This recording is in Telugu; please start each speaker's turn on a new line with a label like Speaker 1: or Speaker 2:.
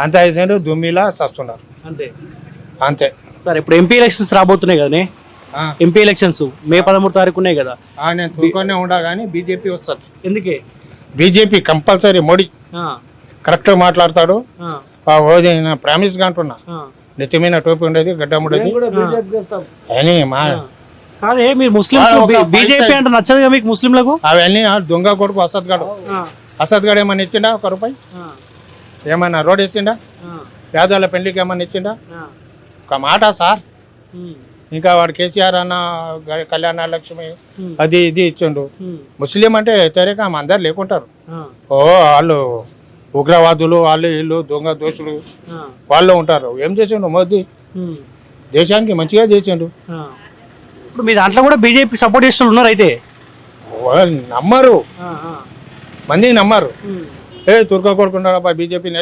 Speaker 1: అంత వేసిండ్రు దుమ్మిలా చస్తున్నారు
Speaker 2: అంతే
Speaker 1: అంతే.
Speaker 2: సార్ ఇప్పుడు ఎంపీ ఎలక్షన్స్ రాబోతున్నాయి కదనే, ఎంపీ ఎలక్షన్స్ మే 13 తారీఖు ఉన్నాయి కదా.
Speaker 1: నేను తూరుకొనే ఉండా కానీ బీజేపీ వస్తుంది.
Speaker 2: ఎందుకే?
Speaker 1: BJP compulsory. మోడీ కరెక్ట్ మాట్లాడతాడు. ప్రామిస్ గా అంటున్నా, నెత్తిమీన టోపీ ఉండేది, గడ్డ ఉండేది అని మా
Speaker 2: కాదే. మీరు ముస్లింస్ బీజేపీ అంటే నచ్చదుగా మీకు ముస్లింలకు?
Speaker 1: అవన్నీ దొంగ కొడుకు అసద్ గడు ఏమన్నా ఇచ్చిండా? 1 రూపాయి ఏమన్నా రోడ్ వేసిండా? పేదల పెళ్లికి ఏమన్నా ఇచ్చిండా? ఒక మాట సార్. ఇంకా వాడు కేసీఆర్ అన్న కళ్యాణ లక్ష్మి అది ఇది ఇచ్చిండు. ముస్లిం అంటే వ్యతిరేక అందరు లేకుంటారు. వాళ్ళు ఉగ్రవాదులు, వాళ్ళు వీళ్ళు దొంగ దోషులు వాళ్ళు ఉంటారు. ఏం చేసిండు మోదీ? దేశానికి మంచిగా చేసిండు.
Speaker 2: ఇప్పుడు మీ దాంట్లో కూడా బీజేపీ సపోర్ట్ చేసిన ఉన్నారు అయితే?
Speaker 1: నమ్మరు, మంది నమ్మరు. తుర్క కొడుకున్నాడు బీజేపీ